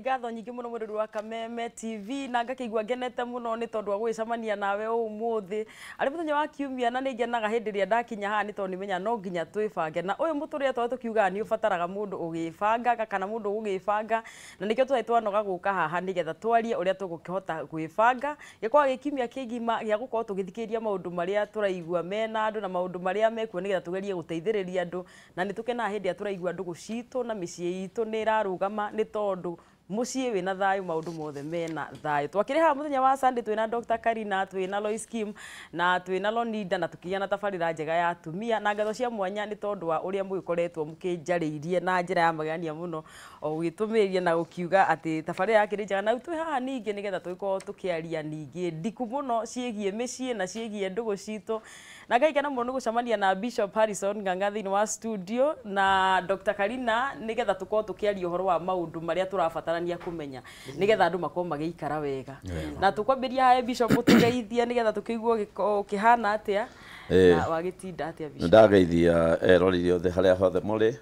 ngatho nyingi muno mururu wa Kameme TV na ngakigwa ngenete muno ni tondu wa gwicamania nawe umuthi ari muthenya wa kiumia na ni ngenaga hindi ria ndakinya haha ni tondu nimenya no nginya twibange na uyu muturia twa tukiuga ni ubataraga mundu ugibanga kana mundu ugibanga na nikio twetwa noga guka haha nigetha twarie uria tugukihota gwibanga gikwa gikiumia kigima gia gukorwo tugithikiria maundu maria turaigua mena andu na maundu maria mekuo nigetha tugerie guteithiriria andu na ni tukenaga hindi ya turaigua andu gucitu na micii itu ni irarugama ni tondu mucie wina thayu maundu mothe mena thayu twakire ha muthenya wa Sunday twina Dr. Karina twina Lois Kim na twina Lonida na tukiyana tabarira njega ya atumia na ngatho cia mwanya ni tondu wa uria mwikoretwo mukinjariirie na njira ya magania muno o gitumiria na gukiuga ati tabarira yake njega na twi haha ningi nigetha twiko tukiaria ningi ndiku muno ciegie micii na ciegie ndugu citu na ngaikena muno gucamania na Bishop Harrison Nganga thini wa studio na Dr. Karina nigetha tukorwo tukiaria uhoro wa maundu maria turabatarania kumenya nigetha andu makorwo magiikara wega na tukwambiria hae Bishop tugeithia nigetha tukigwo kihana atia na wagitinda atia Bishop ndageithia erorire othe haria hothe muri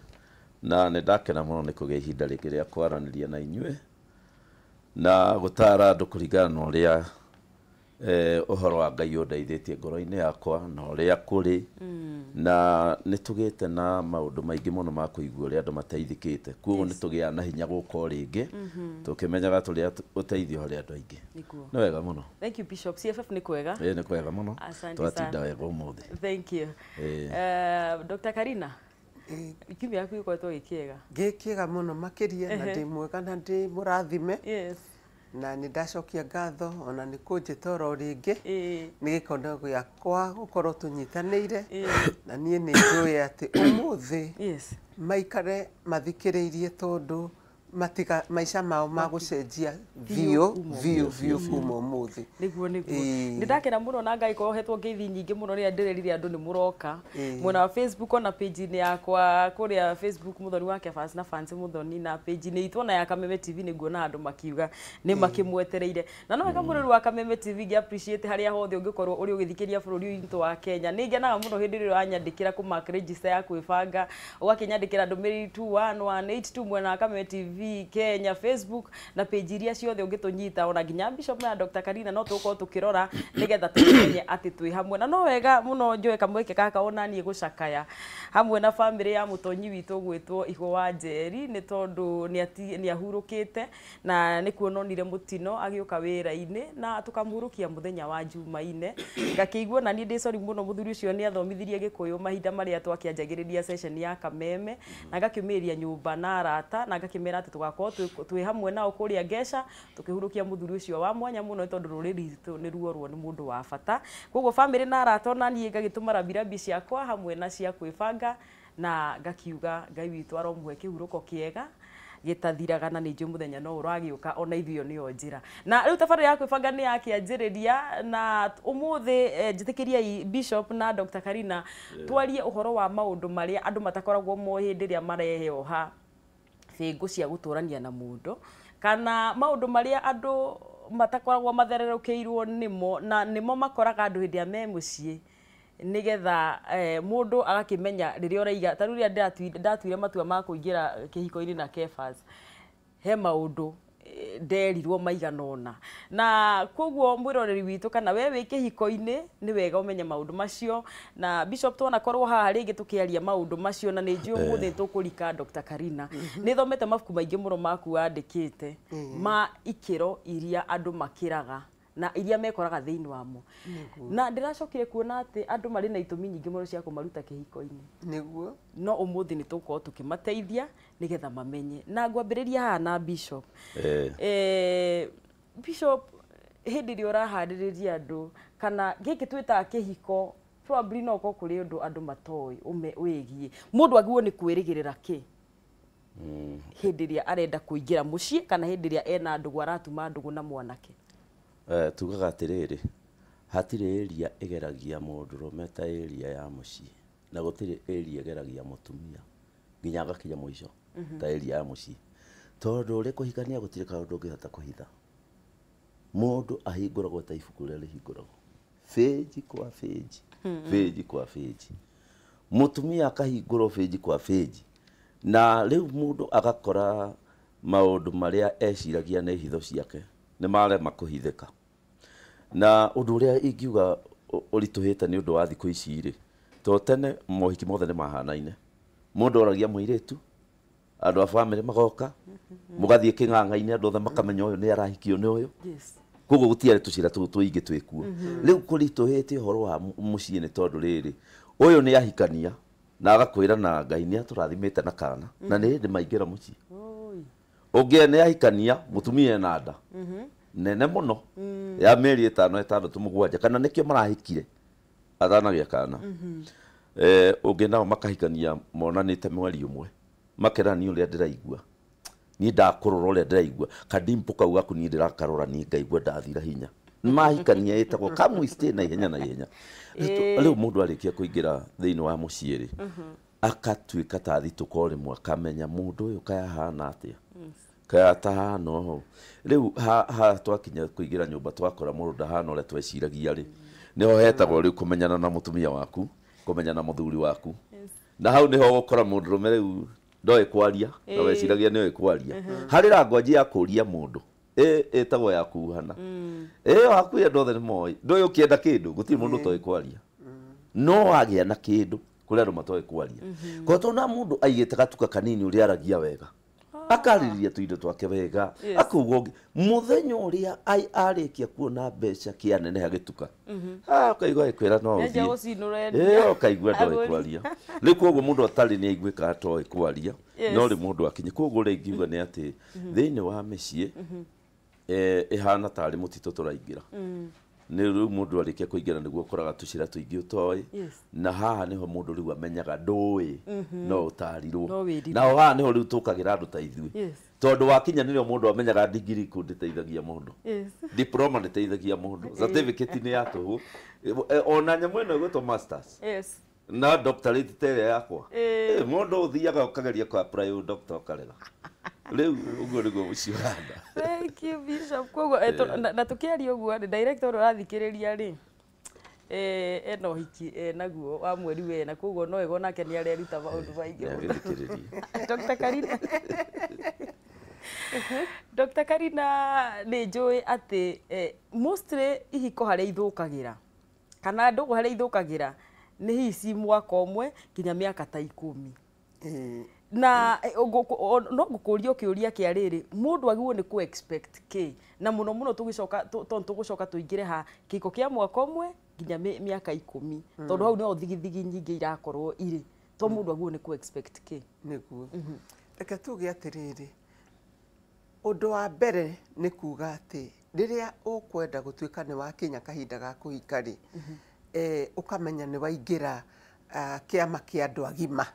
na ndakena muno ni kugia ihinda ringi ria kwaraniria na inyue na gutara andu kuringana na uria uhoro wa Ngai undeithĩtie ngoro-inĩ yakwa na ũrĩa kũrĩ na nĩtũgĩte na maũndũ maingĩ mũno ma kũigua ũrĩa andũ mateithĩkĩte koguo nĩtũgĩaga na hinya gũka rĩngĩ tũkĩmenyaga tũrĩa ũteithio harĩ andũ aingĩ nĩ wega mũno. Thank you Bishop. CFF nĩ kwega? Nĩ kwega mũno twatinda wega ũmũthĩ. Thank you. Dr. Karina kiumia yaku gĩkoretwo gĩkĩega? Gĩkĩega mũno makĩria na ndĩ mwega na ndĩ mũrathime. Yes. Na ni ndacokia ngatho ona ni kunjitoro ringi ni gikondo giakwa gukorwo tunyitanire na nie ni njui ati umuthi maikare mathikiriirie tondu matiga maisha mao magucenjia view kuma umuthi niguo ndakena muno na Ngai kohetwo ngeithi nyingi muno ria ndirerire andu ni muroka mwena wa Facebook na page ni yakwa kuria Facebook muthoni wake fans na fans muthoni na page ni itwana ya Kameme TV niguo na andu makiuga ni makimwetereire na no wega mururu wa Kameme TV ngi appreciate haria hothe ungikorwo uri ugithikiria bururi witũ wa Kenya ni ngenaga muno hindi ri anyandikira ku mark register ya kwibanga ugakinyandikira ndumiriri 21182 mwena wa Kameme TV Kenya Facebook na page iria ciothe ungitunyita ona nginya Bishop na Dr. Karina no tuko tukirora nigetha tumenye ati twi hamwe na no wega muno njoe kamweke kaka onanie gucakaya hamwe na family ya mutonyi witu gwitwo Igwa wa Njeri ni tondu ni ahurukite na ni kuononire mutino agiuka wira-ini na tukamhurukia muthenya wa Jumaine ngakigwa na ni ndi sorry muno muthuri ucio ni athomithirie Gikuyu mahinda maria twakianjagiriria session ya Kameme na ngakiumiria nyumba na arata na ngakimera ati tugakorwo twi hamwe nao kuria Ngesha tukihurukia muthuri ucio wa mwanya muno tondu ruriri ritu ni ruorwo ni mundu wa bata koguo family na arata na nie ngagituma rabirabi ciakwa hamwe na cia kwibanga na ngakiuga Ngai witu aromwe kihuruko kiega gitathiraga na ni muthenya no uragiuka ona ithio ni onjira na riu tabarira ya kwibanga ni yakianjiriria na umuthi njitikiria Bishop na Dr. Karina twarie uhoro wa maundu maria andu matakoragwo mo hindi ria mareheoha fingu cia guturania na mundu kana maundu maria andu matakoragwo mathererukirwo nimo na nimo makoraga andu hindi ya me mucii nigetha mundu agakimenya riria uraiga ta riria ndatuire matua ma kuingira kihiko-ini na Kefas he maundu nderirwo maiganona na koguo mwiroreri witu kana we wi kihiko-ini ni wega umenye maundu macio na Bishop twana korwo haha ringi tukiaria maundu macio na ni nju muthi tukurika Dr. Karina ni thomete mabuku maingi muno maku andikite ma ikiro iria andu makiraga na iria mekoraga thiini wamo na ndiracokire kuona ati andu mari na itumi nyingi muno cia kumaruta kihiko-ini niguo no umuthi ni tukorwo tukimateithia nigetha mamenye na ngwambiriria haha na Bishop Bishop hindi ri urahaririria andu kana giki twita kihiko probably no ko kuri andu matoi wigie mundu agiwo ni kwirigirira ki hindi ri arenda kuingira mucii kana hindi ri ena ndugu aratuma ndugu na mwanake tugaga atiriri hatire area igeragia mundurume ta area ya mucii na gutire area igeragia mutumia nginya gakinya mwisho ta area ya mucii tondu uri kuhikania gutire kaundu ngihota kuhitha mundu ahinguragwo ta ibuku ria rihinguragwo page kwa page page kwa page mutumia akahingurwo page kwa page na riu mundu agakora maundu maria eciragia nĩ hitho ciake nĩ marema kũhithĩka. Na ũndũ ũrĩa ingiuga ũritũhĩte nĩ ũndũ wa thikũ ici rĩ, to tene mohiki mothe nĩ mahanaine. Mũndũ oragia mũirĩtu, andũ a bamĩrĩ magoka, mũgathiĩ kĩng'ang'a-inĩ andũ othe makamenya ũyũ nĩ arahikio nĩ ũyũ. Koguo gũtiarĩ tũcira tũingĩ twĩkuo. Rĩu kũritũhĩte ũhoro wa mũciĩ nĩ tondũ rĩrĩ, ũyũ nĩ ahikania na agakwĩra na Ngai nĩ atũrathimĩte na kana na nĩ hĩndĩ maingĩra mũciĩ. Ũngĩ nĩ ahikania mũtumia ena nda nene mũno ya mĩeri 5, 6, 7 kana nĩkĩo marahikire atanagĩa kana. Ũngĩ nao makahikania monanĩte mweri ũmwe, makerania ũrĩa ndĩraigua, niĩ ndakũrora ũrĩa ndĩraigua, kadimpo kau gaku niĩ ndĩrakarora niĩ ngaigua ndathira hinya. Mahikania ĩtagwo come we stay na ihenya na ihenya. Rĩu mũndũ arĩkia kũingĩra thĩinĩ wa mũciĩ rĩ, akatuĩka ta thitũko rĩmwe akamenya mũndũ ũyũ kaya hana atĩa, kaya tahana ũũ. Rĩu ha twakinya kũingĩra nyũmba twakora mũndũ ndahana ũrĩa tweciragia rĩ, nĩho hetagwo rĩu kũmenyana na mũtumia waku, kũmenya na mũthuri waku. Na hau nĩho gũkora mũndũrũme rĩu ndoĩ kwaria na weciragia nĩoĩ kwaria. Harĩ rangwaji ya kũria mũndũ ĩtagwo ya kuhana. Ĩyo hakuhĩ andũ othe nĩmoĩ, ndũĩ ũkĩenda kĩndũ gũtirĩ mũndũ ũtoĩ kwaria, no wagĩa na kĩndũ kũrĩ andũ matoĩ kwaria. Koguo tona mũndũ aigĩte gatuka kanini ũrĩa aragia wega, akarĩrĩria tũindo twake wega, akauga mũthenya ũrĩa arĩkia kuona mbeca kĩaneneha gĩtuka, ũkaigua agĩkwĩra no ũthiĩ, ũkaigua ndoĩ kwaria. Rĩu koguo mũndũ atarĩ nĩ aiguĩka atoĩ kwaria, no rĩ mũndũ akinye. Koguo ũrĩa ingiuga nĩ atĩ thĩinĩ wa mĩciĩ ĩhana tarĩ mũtitũ tũraingĩra. Nĩ rĩu mũndũ arĩkia kũingĩra nĩguo ũkoraga tũcira tũingĩ ũtoĩ, na haha nĩho mũndũ rĩu amenyaga ndũĩ no ũtarirwo. Na haha nĩho rĩu tũkagĩra andũ ta ithuĩ, tondũ wakinya nĩrĩo mũndũ amenyaga degree kũ ndĩteithagia mũndũ, diploma ndĩteithagia mũndũ, certificate nĩ ya tũhũ, ona nyamũ ĩno ĩgwĩtwo masters na doctorate ta ĩrĩa yakwa, mũndũ ũthiaga ũkageria kũ apply doctor ũkarega. Rĩu ũguo nĩguo mũciĩ ũhana. Thank you Bishop. Koguo na tũkĩaria ũguo nĩ director ũrĩa ũrathikĩrĩria rĩ, ena ũhiki naguo wa mweri wena, koguo no ego nake nĩ areruta maũndũ maingĩ. Dr. Karina, Dr. Karina, nĩ njũĩ atĩ mostly ihiko harĩa ithũkagĩra kana ndũgũ harĩa ithũkagĩra nĩ hici mwaka ũmwe nginya mĩaka ta 10. Na no ngũkũria kĩũria kĩa rĩrĩ, mũndũ agĩrĩirwo nĩ kũ expect kĩ, na mũno mũno tũgũcoka tũingĩre ha kĩhiko kĩa mwaka ũmwe nginya mĩaka 10, tondũ hau nĩho thigithigi nyingĩ irakorwo irĩ, to mũndũ agĩrĩirwo nĩ kũ expect kĩ. Nĩguo reke tuge atĩrĩrĩ, ũndũ wa mbere nĩ kuga atĩ rĩrĩa ũkwenda gũtuĩka nĩ wakinya kahinda ga kũhika rĩ, ũkamenya nĩ waingĩra kĩama kĩa andũ agima.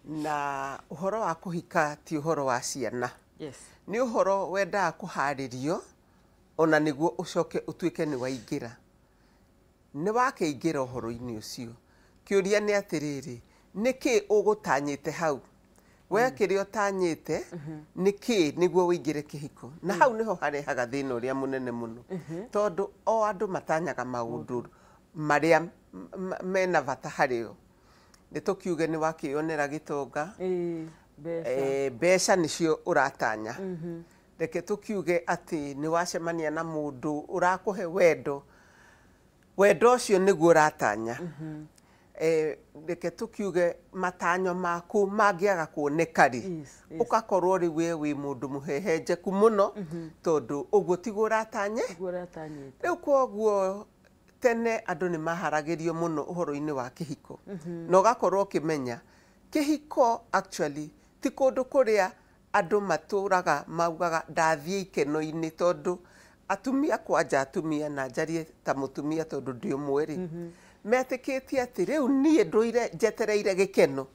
Na ũhoro wa kũhika ti ũhoro wa ciana, nĩ ũhoro wendaga kũharĩrio ona nĩguo ũcoke ũtuĩke nĩ waingĩra. Nĩ wakĩingĩra ũhoro-inĩ ũcio, kĩũria nĩ atĩrĩrĩ, nĩkĩ ũgũtanyĩte hau? We kĩrĩa ũtanyĩte nĩkĩ nĩguo ũingĩre kĩhiko? Na hau nĩho harehaga thĩna ũrĩa mũnene mũno, tondũ o andũ matanyaga maũndũ marĩa mena bata harĩo. Nĩ tũkiuge nĩ wakĩonera gĩtonga, mbeca nĩcio ũratanya. Reke tũkiuge atĩ nĩ wacemania na mũndũ ũrakũhe wendo, wendo ũcio nĩguo ũratanya. Reke tũkiuge matanyo maku mangĩaga kuoneka rĩ, ũgakorwo rĩu we wĩ mũndũ mũhehenjeku mũno, tondũ ũguo tiguo ũratanye. Rĩu koguo tene andũ nĩ maharagĩrio mũno ũhoro-inĩ wa kĩhiko, na ũgakorwo ũkĩmenya kĩhiko actually ti kũndũ kũrĩa andũ matũraga maugaga ndathiĩ ikeno-inĩ, tondũ atumia kwanja atumia na njarie ta mũtumia tondũ ndĩ ũmwe rĩ, metĩkĩtie atĩ rĩu niĩ ndũire njetereire gĩkeno,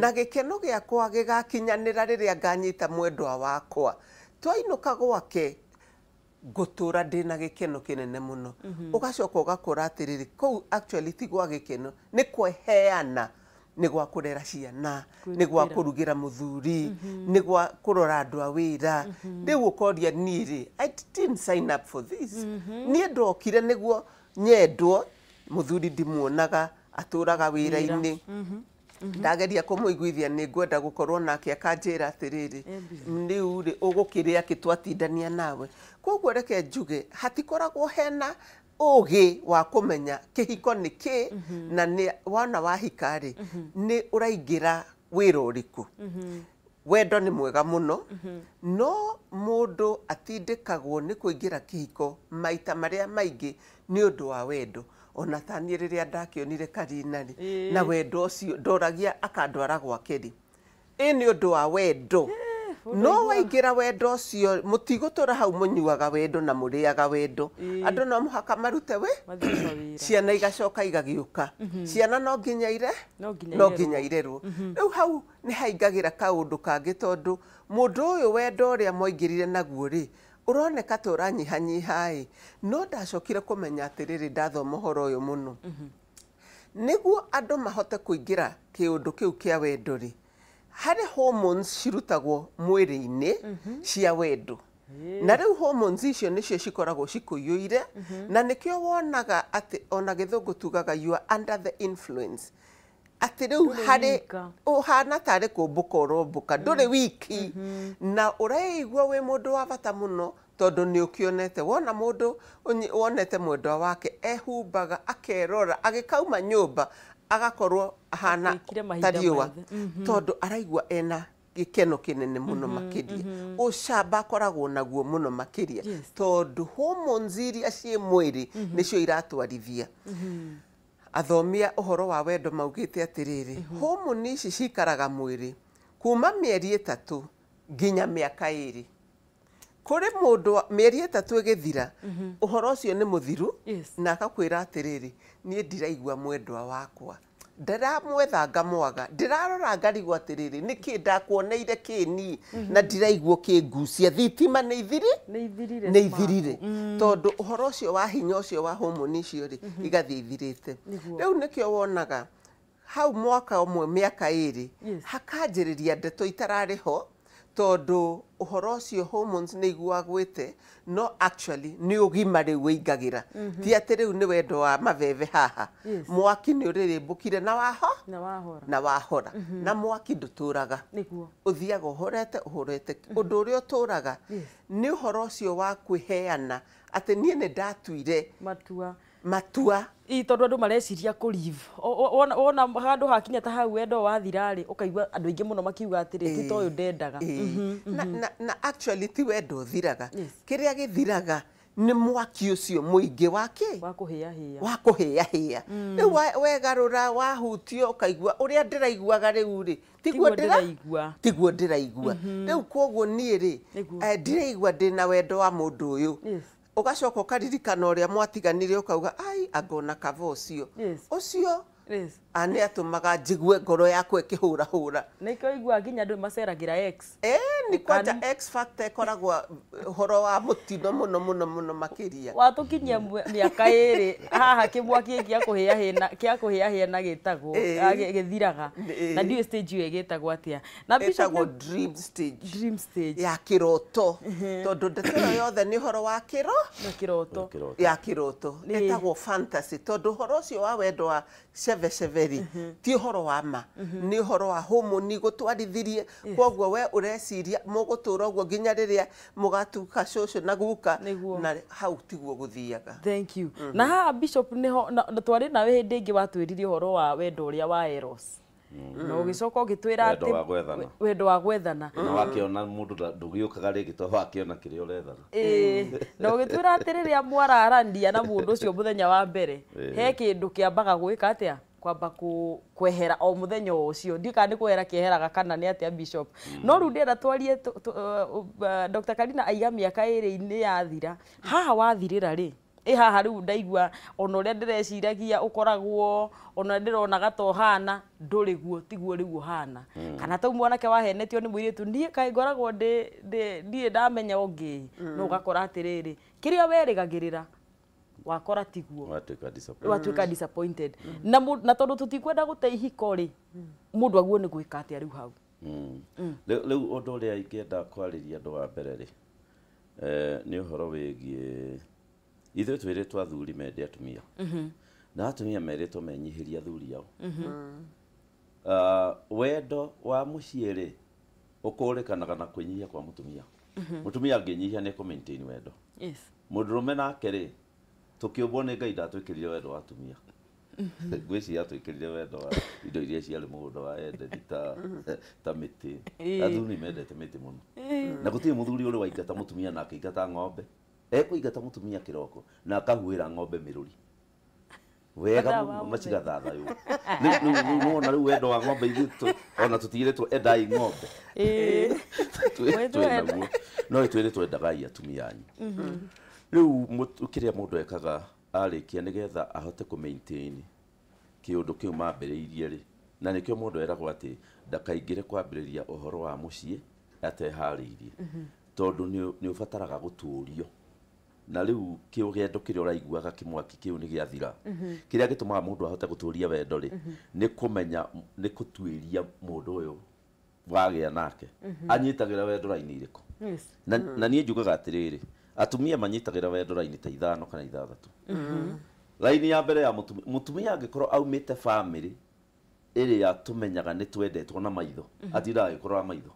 na gĩkeno gĩakwa gĩgakinyanĩra rĩrĩa nganyita mwendwa wakwa, twainũka gwake ngũtũra ndĩna gĩkeno kĩnene mũno. Ũgacoka ũgakora atĩrĩrĩ, kũu actually ti gwa gĩkeno, nĩ kweheana, nĩ gwa kũrera ciana, nĩ gwa kũrugĩra mũthuri, nĩ gwa kũrora andũ a wĩra. Rĩu ũkoria niĩ rĩ, I didn't sign up for this. Niĩ ndokire nĩguo nyendwo, mũthuri ndimuonaga, atũraga wĩra-inĩ, ndageria kumuiguithia ni ngwenda gukorwo nake akanjira atiriri niu ri ugukiria kitwatindania nawe koguo reke njuge hatikoragwo hena ugi wa kumenya kihiko ni ki na ni wana wahikari ni uraingira wira uriku wendo ni mwega muno no mundu atindikagwo ni kuingira kihiko maita maria maingi ni undu wa wendo ona tani riria ndakionire Karina na wendo ucio ndoragia akandwara gwake ri ni undu wa wendo no waingira wendo ucio mutigotora hau munyuaga wendo na muriaga wendo andu no muhaka marute we ciana igacoka igagiuka ciana no nginya irerwo riu hau ni haingagira kaundu kangi tondu mundu uyu wendo uria moingirire naguo ri uroneka turanyihanyiha no ndacokire kumenya atiriri ndathoma uhoro uyu muno niguo andu mahote kuingira kiundu kiu kia wendo ri hari hormones cirutagwo mwiri-ini cia wendo na riu hormones icio nicio cikoragwo cikuyuire na nikio wonaga ati ona githungu tugaga you are under the influence ati riu hari uhana tari kumbuka urombuka nduri wiki na uraigua wi mundu wa bata muno tondu ni ukionete wona mundu wonete mwendwa wake ehumbaga akerora agikauma nyumba agakorwo ahana tariwa tondu araigua ena gikeno kinene muno makiria ucamba akoragwo naguo muno makiria tondu hormones iria cie mwiri nicio iratwarithia athomia uhoro wa wendo maugite atiriri hormone ici cikaraga mwiri kuma mieri 3 nginya miaka 2 kuri mundu mieri 3 igithira uhoro ucio ni muthiru na akakwira atiriri nie ndiraigua mwendwa wakwa ndiramwetha ngamwaga ndirarora ngarigwa atiriri niki ndakuoneire kini na ndiraigua kingucia thitima ni ithirire tondu uhoro ucio wa hinya ucio wa hormone icio ri igathi ithirite riu nikio wonaga hau mwaka umwe miaka 2 hakanjiriria ndeto itarariho tondu uhoro ucio hormones ni iguagwite no actually ni ugima riu wingagira ti ati riu ni wendo wa maveve haha mwaki ni uririmbukire na wahora na mwaki nduturaga uthiaga uhorete undu uria uturaga ni uhoro ucio wa kwiheana ati nie ni ndatuire matua tondu andu mareciria ku live wona handu hakinya ta hau wendo wathirari ukaigua andu aingi muno makiuga atiri ti toyo ndendaga na actually ti wendo thiraga kiria githiraga ni mwaki ucio muingi wake wa kuhia riu wegarura wahutio ukaigua uria ndiraiguaga riu ri tiguo ndiraigua riu koguo nie ri ndiraigua ndina wendo wa mundu uyu ugacoka ukaririkana uria mwatiganire ukauga ai angona kava ucio ani atumaga njigue ngoro yakwa ikihura nikio igua nginya andu maceragira X ni kwanja X factor ikoragwo horo wa mutino muno makiria watukinyia miaka 2 haha kimwaki kia kuhia na gitagwo githiraga na ndio stage iyo igitagwo atia na bitagwo dream stage ya kiroto tondu ndetero yothe ni horo wa kiroto itagwo fantasy tondu horo ucio wa wendo wa severi ti horo wa ma ni horo wa hormone gutwarithirie kwoguo we ureciria mugutura uguo nginya riria mugatuka shosho na guka na hau tiguo guthiaga thank you na ha bishop niho twari nawe hindi ingi watwiririe horo wa wendo uria wa eros no ugicoka ugitwira ati wendo wa gwethana no wakiona mundu ndugiukaga ringi to wakiona kiri urethana no ugitwira ati riria mwararandia na mundu ucio muthenya wa mbere he kindu kiambaga gwika atia kwamba kwehera o muthenya ucio ndika ni kwehera kieheraga kana ni atia bishop no ru ndira twarie Dr. Karina aiga miaka 2 ni yathira haha wathirira ri haha riu ndaigua ona uria ndireciragia ukoragwo ona ndironaga to hana nduriguo tiguo riu hana kana tau mwanake wahenetio ni muiritu ndie kai ngoragwo ndie ndamenya ungi no gakora atiriri kiria werigagirira wakora tiguo watuika disappointed na tondu tutikwenda gute ihiko ri mundu aguo ni gwika atia riu hau riu undu uria ingenda kwariria andu wa mbere ri ni uhoro wigie ithuĩ twĩrĩtwo athuri mende atumia na atumia meritwo menyihiria athuri ao wendo wa muciĩ-rĩ ũkũrĩkanaga na kwĩnyihia kwa mũtumia. Mũtumia angĩnyihia nĩ kũ-maintain wendo. Mũndũrũme nake-rĩ tũkĩũmbwo nĩ Ngai ndatwĩkĩrire wendo wa atumia. Ngwĩciria atwĩkĩrire wendo wa indo iria ciarĩ mũgũnda wa Edeni ta mĩtĩ. Athuri mendete mĩtĩ mũno. Na gũtirĩ mũthuri ũrĩ waingata mũtumia na akĩingata ng'ombe. Ekũingata mũtumia kĩroko na akahuhĩra ng'ombe mĩrũri. Wega mũno cigathathayũ. Nĩwona rĩu wendo wa ng'ombe ithuĩ ona tũtigĩrĩtwo endai ng'ombe. Twĩnaguo. No twĩrĩtwo endagai atumia anyu. Rĩu kĩrĩa mũndũ ekaga arĩkia nĩgetha ahote kũ-maintain kĩũndũ kĩu mambĩrĩirie-rĩ, na nĩkĩo mũndũ eragwo atĩ ndakaingĩre kwambĩrĩria ũhoro wa mũciĩ ateharĩirie, tondũ nĩ ũbataraga gũtũũrio. Na rĩu kĩũgendo kĩrĩa ũraiguaga kĩmwaki kĩu nĩ gĩathira, kĩrĩa gĩtũmaga mũndũ ahote gũtũũria wendo-rĩ nĩ kũmenya, nĩ gũtuĩria mũndũ ũyũ wagĩa nake anyitagĩra wendo raini irĩkũ. Na niĩ njugaga atĩrĩrĩ, atumia manyitagĩra wendo raini ta 5 kana 6. Raini ya mbere ya mũtumia angĩkorwo aumĩte family ĩrĩa tũmenyaga nĩ twendetwo na maitho, atindaga agĩkũrora maitho.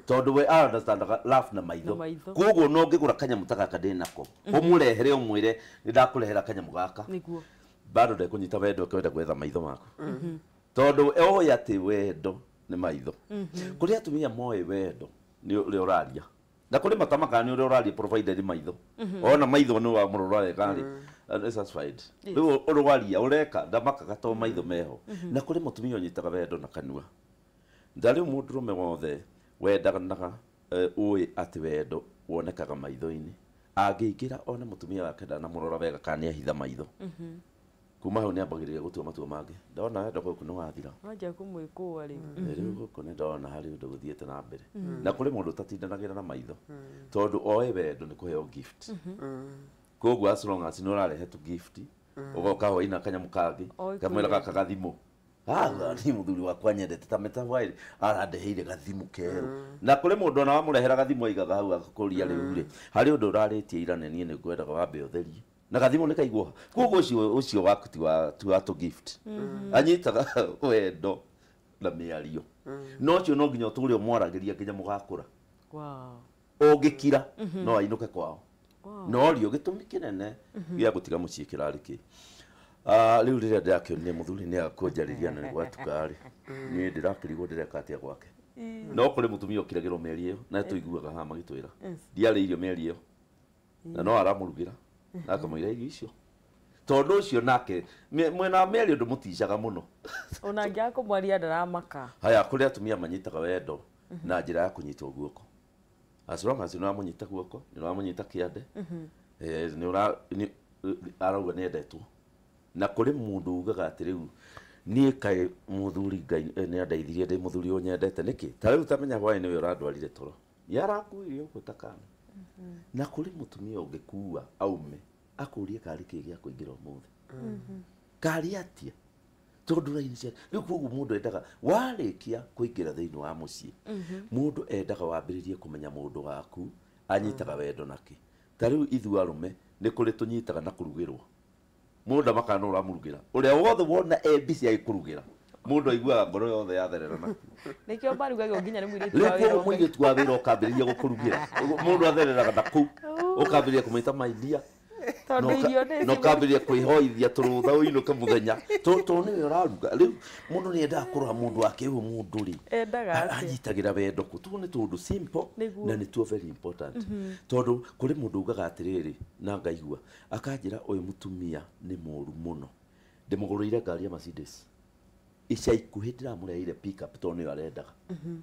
Tondũ we understandaga love na maitho. Koguo no ngĩgũra kanyamũ ta gaka ndĩ nako, ũmũrehere ũmwĩre nĩ ndakũrehera kanyamũ gaka, bado ndekũnyita wendo kwenda gwetha maitho maku. Tondũ oĩ atĩ wendo nĩ maitho. Kũrĩ atumia moĩ wendo nĩ ũrĩa ũraria. Na kũrĩ matamaka nĩ ũrĩa ũraria provided maitho. Ona maitho nĩ wa mũrora wega-rĩ, satisfied. Rĩu ũrwaria ũreka ndamakaga to maitho meho. Na kũrĩ mũtumia ũnyitaga wendo na kanua. Ndarĩ mũndũrũme wothe wendanaga ũĩ atĩ wendo wonekaga maitho-inĩ. Angĩingĩra one mũtumia wake ndanamũrora wega kana nĩahitha maitho. Kuma hau nĩambagĩrĩria gũtua matua mangĩ. Ndona wendo gũkũ nĩ wathira. Wanjia kũmwĩkũa rĩu. Rĩu gũkũ nĩ ndona harĩ ũndũ gũthiĩte na mbere. Na kũrĩ mũndũ ũtatindanagĩra na maitho. Tondũ oĩ wendo nĩ kũheo gift. Koguo as long as nĩ ũrarehe tu gift, ũgoka hwaĩ na kanyamũ kangĩ, kamwĩra gaka gathimũ. Ni mũthuri wakwa nyendete ta metawaire arandeheire gathimũ kerũ. Na kũrĩ mũndũ ona wamũrehera gathimũ aigaga hau agakũria rĩu-rĩ, harĩ ũndũ ũrarĩtie ira nenie nĩ ngwendaga wambe ũtherie. Na gathimũ nĩ kaiguo. Koguo ũcio waku ti wa to gift. Anyitaga wendo na mĩario. No ũcio no nginya ũtũre ũmwaragĩria nginya mũgakũra. Ũngĩkira no ainũke kwao. No rĩo gĩtũmi kĩnene gĩa gũtiga mũciĩ kĩrarĩ kĩ. Rĩu rĩrĩa ndĩrakĩonire mũthuri nĩ akũnjarĩria na gwatuka-rĩ, niĩ ndĩrakĩrigwo ndĩreka atĩa gwake. No kũrĩ mũtumia ũkiragĩrwo mĩeri ĩyo na tũiguaga haha magĩtwĩra ndiarĩ irio mĩeri ĩyo, na no aramũrugĩra na akamwĩra irio icio. Tondũ ũcio nake mwena wa mĩeri ũndũ mũticaga mũno. Ona angĩaga kũmwaria ndaramaka. Haya, kũrĩ atumia manyitaga wendo na njĩra ya kũnyitwo guoko. As long as nĩ ũramũnyita guoko, nĩ ũramũnyita kĩande, arauga nĩ endetwo. Na kũrĩ mũndũ ugaga atĩ rĩu niĩ kaĩ mũthuri Ngai nĩ andeithirie ndĩ mũthuri ũyũ nyendete nĩkĩ? Ta rĩu tamenya hwaĩ nĩwe ũrandwarire toro. Nĩarakuire ũguo ta kana. Na kũrĩ mũtumia ũngĩkua aume akũrie karĩ kĩ gĩa kũingĩra ũmũthĩ. Karĩ atia? Tondũ raini cia rĩu koguo mũndũ endaga warĩkia kũingĩra thĩinĩ wa mũciĩ, mũndũ endaga wambĩrĩrie kũmenya mũndũ waku anyitaga wendo nakĩ. Ta rĩu ithuĩ arũme nĩ kũrĩ tũnyitaga na kũrugĩrwo. Mũndũ makana ũramũrugĩra. Ũrĩa wothe wona bici agĩkũrugĩra, mũndũ aiguaga ngoro yothe yatherera naku. Nĩkĩo marugagĩrwo nginya nĩ mũirĩtu wa wĩra. Rĩu mũirĩtu wa wĩra ũkambĩrĩria gũkũrugĩra. Mũndũ athereraga nakũu, ũkambĩrĩria kũmwĩta my dear. Tondũ irio nĩ no kambĩrĩria kwĩhoithia tũrũtha ũinũke mũthenya. Tondũ nĩwe ũraruga. Rĩu mũndũ nĩ endaga kũrora mũndũ wake ũyũ mũndũ-rĩ. Anyitagĩra wendo kũ. Tuo nĩ tũndũ simple na nĩ tuo very important. Tondũ kũrĩ mũndũ ugaga atĩrĩrĩ na ngaigua akanjĩra ũyũ mũtumia nĩ mũru mũno. Ndĩmũgũrĩire ngari ya Mercedes. Ica ikuhĩ ndĩramũreheire pick up tondũ nĩyo arendaga.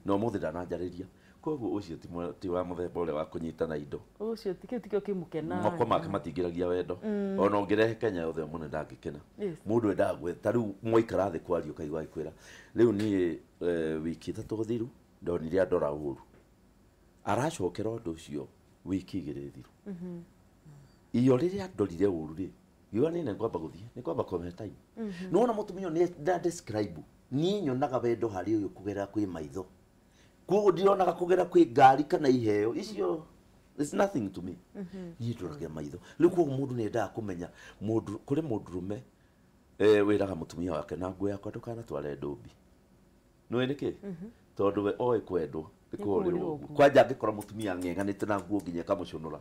No ũmũthĩ ndananjarĩria. Koguo ũcio ti wa mũthemba ũrĩa wa kũnyitana indo. Ũcio tikĩo kĩmũkenaga. Moko make matingĩragia wendo. Ona ũngĩrehe Kenya yothe mũno ndangĩkena. Mũndũ endaga ta rĩu mwaikara thĩ kwaria ũkaigua akwĩra. Rĩu niĩ wiki 3 thiru ndonire andora ũru. Aracokera ũndũ ũcio wiki 2 thiru. Iyo rĩrĩa ndorire ũru-rĩ, ngiuga nĩ ngwamba gũthiĩ, nĩ ngwamba kũhe time. Nĩwona mũtumia nĩ describe niĩ nyonaga wendo harĩ ũyũ kũgerera kwĩ maitho. Koguo ndironaga kũgera kwĩ ngari kana iheo icio, it's nothing to me. Niĩ ndoragia maitho. Rĩu koguo mũndũ nĩ endaga kũmenya mũndũ kũrĩ mũndũrũme wĩraga mũtumia wake na nguo yakwa ndũkanatware ndũmbi nĩwe nĩkĩ tondũ we oĩ kwendwo nĩ kũhũrĩrwo nguo kwanja angĩkora mũtumia ng'eng'anĩte na nguo nginya kamũcũnũra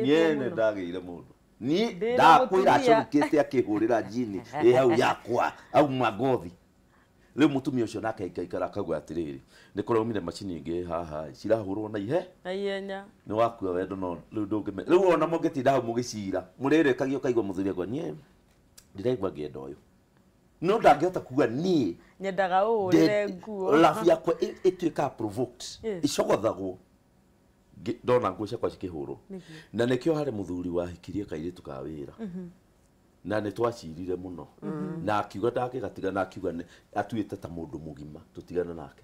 niĩ nĩ ndagĩire mũndũ niĩ ndakwĩra acũrũkĩte akĩhũrĩra njini ĩ hau yakwa auma ngothi rĩu mũtumia ũcio nake aikara akauga atĩrĩrĩ nĩ kũraumire macini ingĩ haha cirahũrwo na ihenya nĩ wakua wendo no rĩu ndũngĩmenya rĩu ona mũngĩtinda hau mũgĩcira mũrĩrĩkagia ũkaigua mũthuri agwa niĩ ndĩraigua ngĩenda ũyũ no ndangĩhota kuga niĩ nyendaga ũhũrĩre nguo lafu yakwa ĩtuĩkaga provoked icogothagwo ndona nguo ciakwa cikĩhũrwo na nĩkĩo harĩ mũthuri wahikirie kairĩtu ka wĩra na nĩ twacirire mũno na akiuga ndangĩgatiga na akiuga atuĩte ta mũndũ mũgima tũtigana nake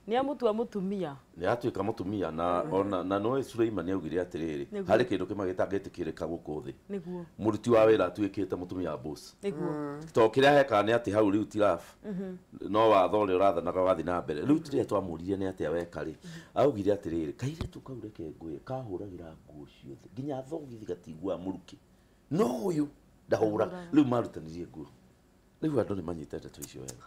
nĩ amũtua mũtumia nĩ atuĩka mũtumia na noe Suleiman augire atĩrĩrĩ harĩ kĩndũ kĩmwe gĩtangĩtĩkĩrĩka gũkũ thĩ mũruti wa wĩra atuĩkĩte mũtumia boss to kĩrĩa hekaga nĩ atĩ hau rĩu tirafu no watho ũrĩa ũrathanaga wathiĩ na mbere rĩu tũrĩa twamũrire nĩ atĩa weka rĩ augire atĩrĩrĩ kairĩtu kau reke ngũĩ kahũragĩra nguo ciothe nginya thogithi gatigua mũrukĩ no ũyũ ndahũra rĩu marutanirie nguo rĩu andũ nĩ manyitete tu icio wega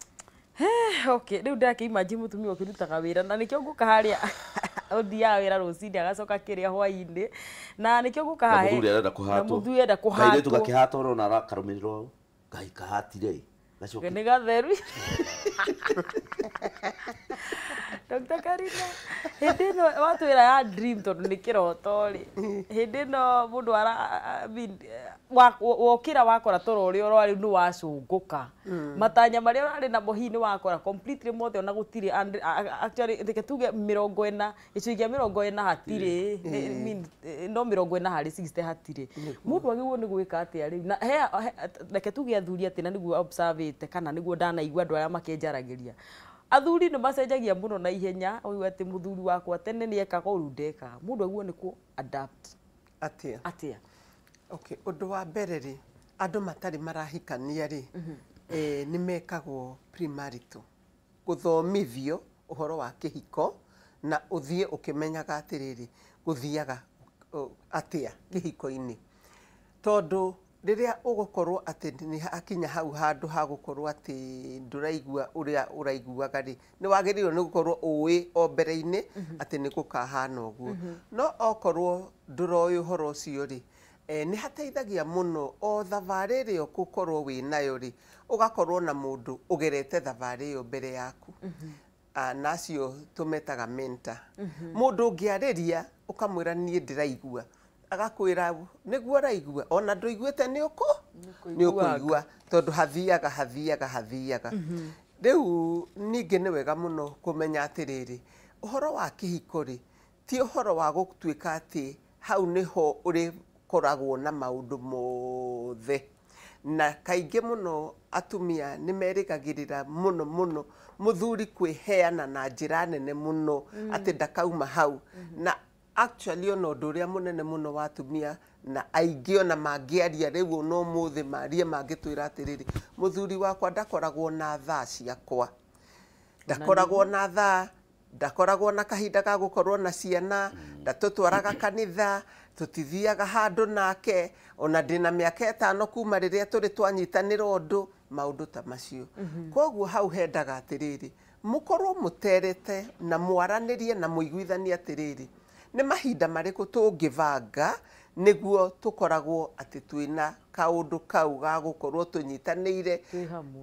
okay rĩu ndakĩimagine mũtumia ũkĩrutaga wĩra na nĩkĩo ngũka harĩa ũthiaga wĩra rũcinĩ agacoka kĩrĩa hwaĩ-inĩ na nĩkĩo ngũka hahe mũthuri arenda kũhatwo kairĩtu gakĩhatwo ũrona arakarũmĩrĩrwo ngai kahatire gacoke nĩ gatheru Dr. Karina hĩndĩ ĩno watwĩra ya dream tondũ nĩ kĩroto rĩ hĩndĩ ĩno mũndũ wokĩra wakora toro ũrĩa ũrarĩ nĩ wacũngũka matanya marĩa ũrarĩ namo hihi nĩ wakora completely mothe ona gũtirĩ actually reke tuge 40 gĩcunjĩ kĩa 40 hatirĩ no 40 harĩ 60 hatirĩ mũndũ agĩrĩirwo nĩ gwĩka atĩa rĩu na reke tuge athuri atĩ na nĩguo observate kana nĩguo ndanaigua andũ arĩa makĩnjaragĩria athuri nĩ macenjagia mũno na ihenya ũyũ atĩ mũthuri wakwa tene nĩ ekaga ũru ndekaga mũndũ agĩrĩirwo nĩ ku adapt atĩa okay ũndũ wa mbere rĩ andũ matarĩ marahikania rĩ nĩ mekagwo primarital gũthomithio ũhoro wa kĩhiko na ũthiĩ ũkĩmenyaga atĩrĩrĩ gũthiaga atĩa kĩhiko-inĩ tondũ rĩrĩa ũgũkorwo atĩ nĩ akinya hau handũ ha gũkorwo atĩ ndũraigua ũrĩa ũraiguaga rĩ nĩ wagĩrĩirwo nĩ gũkorwo ũĩ o mbere-inĩ atĩ nĩ gũkahana ũguo no okorwo ndũroĩ ũhoro ũcio rĩ nĩ hateithagia mũno o thabarĩ ĩrĩa ũgũkorwo wĩnayo rĩ ũgakorwo na mũndũ ũgerete thabarĩ ĩyo mbere yaku na acio tũmetaga mentor mũndũ ũngĩarĩria ũkamwĩra niĩ ndĩraigua agakwĩra nĩguo araigua ona ndũiguĩte nĩ ũkũigua tondũ hathiaga rĩu ningĩ nĩ wega mũno kũmenya atĩrĩrĩ ũhoro wa kĩhiko rĩ ti ũhoro wa gũtuĩka atĩ hau nĩho ũrĩkoragwo na maũndũ mothe na kaingĩ mũno atumia nĩ merĩgagĩrĩra mũno mũthuri kwĩheana na njĩra nene mũno atĩ ndakauma hau na actually ona ũndũ ũrĩa mũnene mũno wa atumia na aingĩ ona mangĩaria rĩu no mũthĩ marie mangĩtwĩra atĩrĩrĩ mũthuri wakwa ndakoragwo na thaa ciakwa ndakoragwo na thaa ndakoragwo na kahinda ga gũkorwo na ciana ndatũtwaraga kanitha tũtithiaga handũ nake ona ndĩna mĩaka 5 kuma rĩrĩa tũrĩ twanyitanĩra ũndũ maũndũ ta macio koguo hau hendaga atĩrĩrĩ mũkorwo mũterete na mwaranĩrie na mũiguithanie atĩrĩrĩ nĩ mahinda marĩkũ tũngĩbanga nĩguo tũkoragwo atĩ twĩna kaũndũ kau ga gũkorwo tũnyitanĩire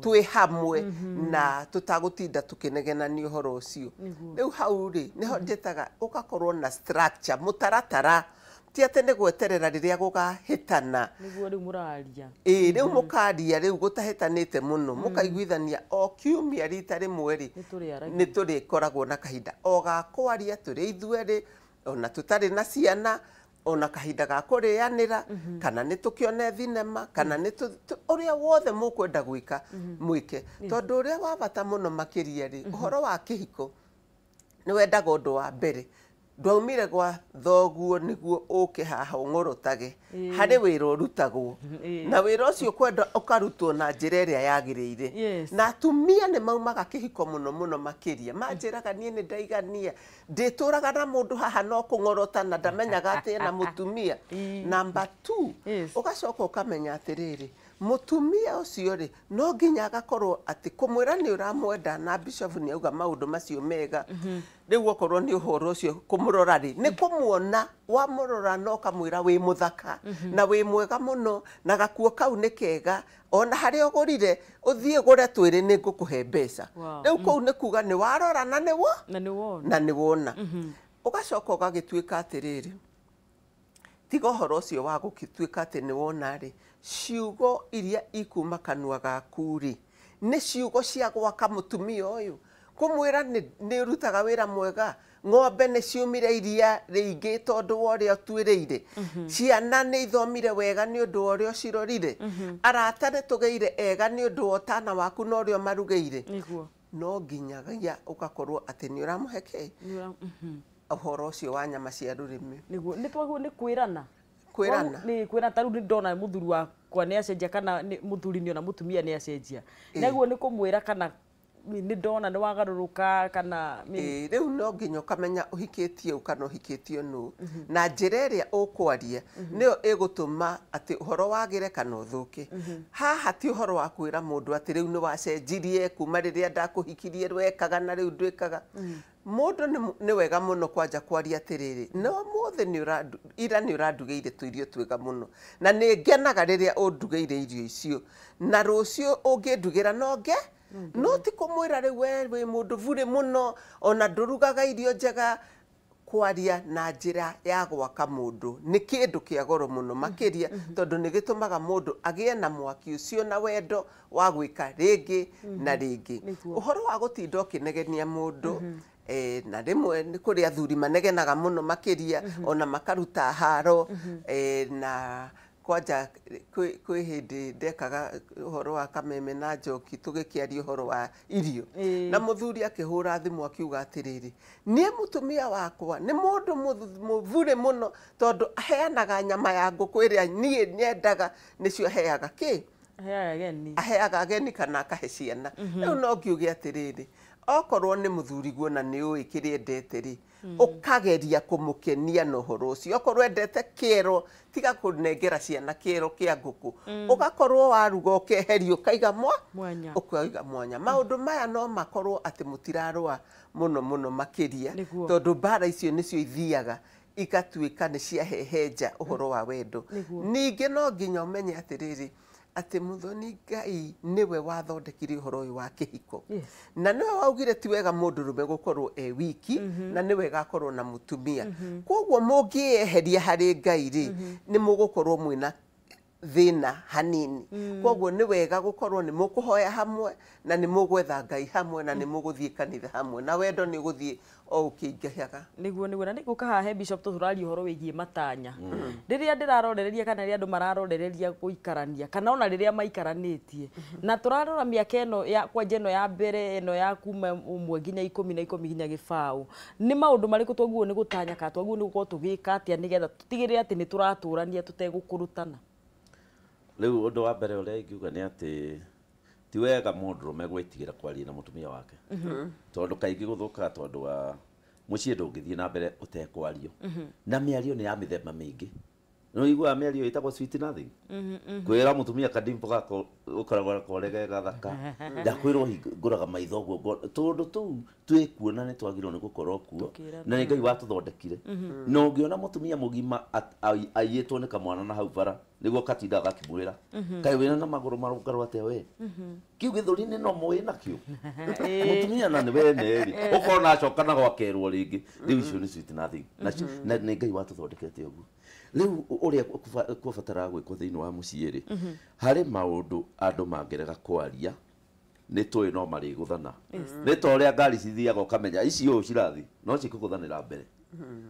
twĩ hamwe na tũtagũtinda tũkĩnegenania ũhoro ũcio rĩu hau rĩ nĩho njĩtaga ũgakorwo na structure mũtaratara ti atĩ nĩ gweterera rĩrĩa gũgahĩtana nĩguo rĩu mũraria rĩu mũkaria rĩu gũtahĩtanĩte mũno mũkaiguithania o kiumia rita rĩmwe rĩ nĩ tũrĩkoragwo na kahinda o ga kwaria tũrĩ ithuerĩ ona tũtarĩ na ciana ona kahinda ga kũrĩanĩra kana nĩ tũkĩone thinema kana nĩ ũrĩa wothe mũkwenda gwĩka mwĩke tondũ ũrĩa wa bata mũno makĩria rĩ ũhoro wa kĩhiko nĩ wendaga ũndũ wa mbere ndwaumire gwa thoguo niguo ũke haha ũng'orotage harĩ wĩra ũrutagwo na wĩra ũcio kwenda ũkarutwo na njĩra ĩrĩa yagĩrĩire na atumia nĩ maumaga kĩhiko mũno mũno makĩria manjĩraga niĩ nĩ ndaigania ndĩtũraga na mũndũ haha no kũng'orota na ndamenyaga atĩ na mũtumia. Number 2 ũgacoka ũkamenya atĩrĩrĩ mutumia ucio ri no nginya agakorwo ati kumwira ni uramwenda na Bishop ni auga maundu macio mega riu okorwo ni uhoro ucio kumurora ri ni kumuona wa murora no kamwira wi muthaka na wi mwega muno na gakuo kau ni kega ona hari ogurire uthie gure twiri ni ngukuhe mbeca riu kou ni kuga ni warora na ni wona ugacoka ugagituika atiriri tiga uhoro ucio wa gukituika ati ni wona ri ciugo iria ikuma kanua gaku ri ni ciugo cia gwaka mutumia uyu kumwira ni rutaga wira mwega ng'ombe ni ciumire iria ringi tondu wa uria twirire ciana ni ithomire wega ni undu wa uria cirorire arata ni tugeire ega ni undu wa tana waku no uria marugeire no nginyagia ugakorwo ati ni uramuheke uhoro ucio wa nyama cia rurimi niguo ni twaguo ni kwirana ni kwirana taru ni ndona muthuri wakwa ni acenjia kana muthuri ni ona mutumia ni acenjia naguo ni kumwira kana ni ndona ni wagaruruka kana riu no nginya ukamenya uhikitie ukana uhikitio nu na njira iria ukwaria niyo igutuma ati uhoro wagire kana uthuke haha ti uhoro wa kwira mundu ati riu ni wacenjirie kuma riria ndakuhikirie rwekaga na riu ndwikaga mundu ni wega muno kwanja kwaria atiriri no mothe ni ira ni urandugeire tuirio twega muno na ni ngenaga riria undugeire irio icio na rucio ungindugira no ti kumwira riu we mundu bure muno ona ndurugaga irio njega kwaria na njira ya gwaka mundu ni kindu kia goro muno makiria tondu ni gitumaga mundu agie na mwaki ucio na wendo wa gwika ringi na ringi uhoro wa gutinda ukinegenia mundu na rimwe ni kuri athuri manegenaga muno makiria ona makaruta haro na kwanja kwi hindi ndekaga uhoro wa kameme na njoki tugikiaria uhoro wa irio na muthuri akihura thimu akiuga atiriri nie mutumia wakwa ni mundu muvure muno tondu aheanaga nyama ya nguku iria nie nyendaga nicio aheaga aheaga ageni kana akahe ciana riu no ngiuge atiriri okorwo ni muthuri guo na ni ui kiria endete ri ukageria kumukenia no horo ucio okorwo endete kero tiga kunengera ciana kero kia nguku ugakorwo waruga ukeherio kaiga mwanya maundu maya no makorwo ati mutirarwa muno makiria tondu bara icio nicio ithiaga igatuika ni cia hehenja uhoro wa wendo ningi no nginya umenye atiriri ati muthoni Ngai niwe wathondekire uhoro uyu wa kihiko na niwe waugire ti wega mundu rume gukorwo wiki na niwe gakorwo na mutumia koguo mungieheria hari Ngai ri ni mugukorwo mwina thina hanini koguo ni wega gukorwo ni mukuhoya hamwe na ni mugwetha Ngai hamwe na ni muguthie kanitha hamwe na wendo ni guthie o ukiingahaga niguo na niguka hahe Bishop turari uhoro wigie matanya riria ndirarorereria kana riria andu mararorereria guikarania kana ona riria maikaranitie na turarora miaka eno ya kwanja eno ya mbere eno ya kuma umwe nginya 10 na 10 nginya gibao ni maundu mariku twaguo ni gutanya ka twaguo ni gukorwo tugika atia nigetha tutigirire ati ni turaturania tutegukurutana riu undu wa mbere uria ingiuga ni ati ti wega mundu rume gwitigira kwaria na mutumia wake tondu kaingi guthuka tondu wa mucii ndungithie na mbere utekwario na miario ni ya mithemba mingi no igua miario itagwo sweet nothing kwira mutumia kadimpo gako ukaragwa korege gathaka ndakwirwo nguraga maitho guo tondu tu twikuona ni twagirwo ni gukorwo kuo na Ngai watuthondekire no ngiona mutumia mugima aiyetwo ni kamwana na hau bara niguo katinda gakimwira kai wina na maguru marungarwo ate we kiu githuri-ini no muwi nakio mutumia na ni wene ri ukona acokana gwakerwo ringi riu icio ni sweet nothing na ni Ngai watuthondekete uguo riu uria kubatara gwiko thiini wa mucii ri hari maundu andu mangerega kwaria ni tui no mari guthana ni to uria ngari cithiaga ukamenya ici u cirathi no cikuguthanira mbere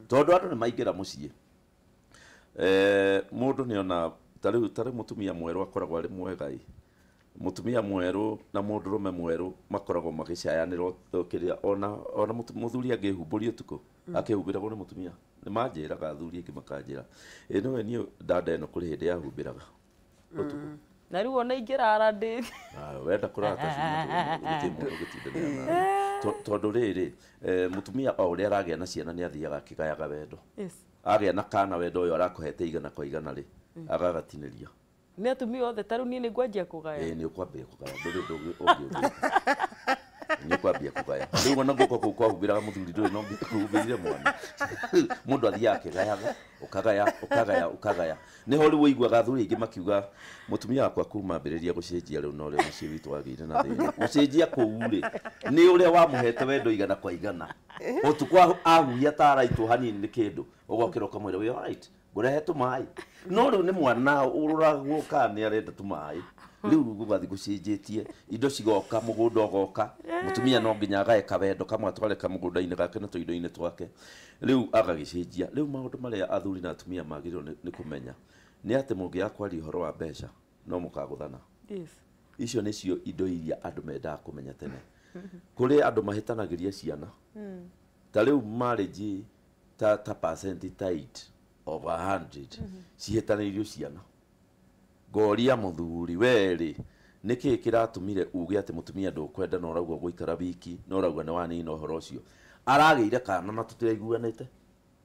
tondu andu ni maingira mucii mundu ni ona tari mutumia mweru akoragwo ari mwega mutumia mweru na mundurume mweru makoragwo magicayanirwo kiria ona muthuri angihumburio tuko akihumbiragwo nĩ mũtumia nĩ manjĩraga athuri aingĩ makanjĩra ĩ no we niĩ dada ĩno kũrĩ hĩndĩ yahumbĩraga ũtukũ na rĩu ona ingĩrara ndĩ wenda kũrata gũtirĩ mũndũ ũgĩtindana nawe tondũ rĩrĩ mũtumia o ũrĩa aragĩa na ciana nĩ athiaga akĩgayaga wendo agĩa na kana wendo ũyũ arakũhete igana kwa igana rĩ agagatinĩria nĩ atumia othe ta rĩu niĩ nĩ ngwanjia kũgaya nĩ ũkwambia kũgaya ndũrĩ ũngĩ nĩ kwambia kũgaya rĩu ona guoko kũu kwahumbĩraga mũthuri ndũrĩ no kũhumbĩrire mwana mũndũ athiaga akĩgayaga ũkagaya nĩho rĩu ũiguaga athuri aingĩ makiuga mũtumia wakwa kuma ambĩrĩria gũcenjia rĩu no rĩo mũciĩ witũ wagĩire na thĩna gũcenjia kũu rĩ nĩ ũrĩa wamũhete wendo igana kwa igana ũtukũ ahuhia ta araitwo hanini nĩ kĩndũ ũgokĩra ũkamwĩra wĩ alright ngũrehe tũmaĩ no rĩu nĩ mwana ũroragwo kana nĩ arenda tũmaĩ rĩu gũgathiĩ gũcenjetie indo cigoka mũgũnda ũgoka mũtumia no nginya agaeka wendo kamwe atwareka mũgũnda-inĩ gake na tũindo-inĩ twake rĩu agagĩcenjia rĩu maũndũ marĩa athuri na atumia magĩrĩirwo nĩ kũmenya nĩ atĩ mũngĩaga kwaria ũhoro wa mbeca no mũkagũthana icio nĩcio indo iria andũ mendaga kũmenya tene kũrĩ andũ mahĩtanagĩria ciana ta rĩu marriage ta percent tight of 100 cihĩtanĩirio ciana ngoria mũthuri werĩ nĩkĩ kĩratũmire uge atĩ mũtumia ndũkwenda na ũrauga gũikara wiki na ũrauga nĩ wanina ũhoro ũcio aragĩire kana na tũtiraiguanĩte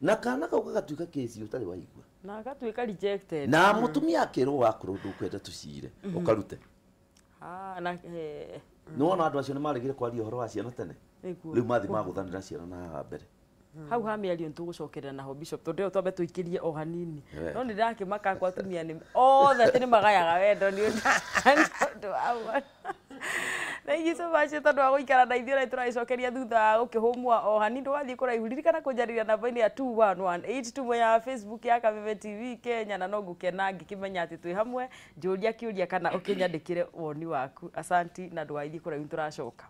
na kana kau gagatuĩka kĩci ũtarĩ waigua na gatuĩka rejected na mũtumia akĩrwo akorwo ndũkwenda tũcire ũkarute nĩ wona andũ acio nĩ maregire kwaria ũhoro wa ciana tene rĩu mathi magũthanĩra ciana na haha mbere hau ha mĩario nĩ tũgũcokerera naho bishop tondũ twambe tũikĩrie o hanini no nĩ ndakĩmaka kwa atumia nĩ othe atĩ nĩ magayaga wendo nĩ ũndũ wa thank you so much tondũ wa gũikara na ithuĩ tũragĩcokeria thutha wa gũkĩhũmwa o hanini ndũgathiĩ kũraihu ririkana kũnjarĩria namba-inĩ ya 21182 ya Facebook ya Kameme TV Kenya na no ngũkena ngĩkĩmenya atĩ twĩ hamwe njũria kĩũria kana ũkĩnyandĩkĩre woni waku asanti na ndũgathiĩ kũraihu tũracoka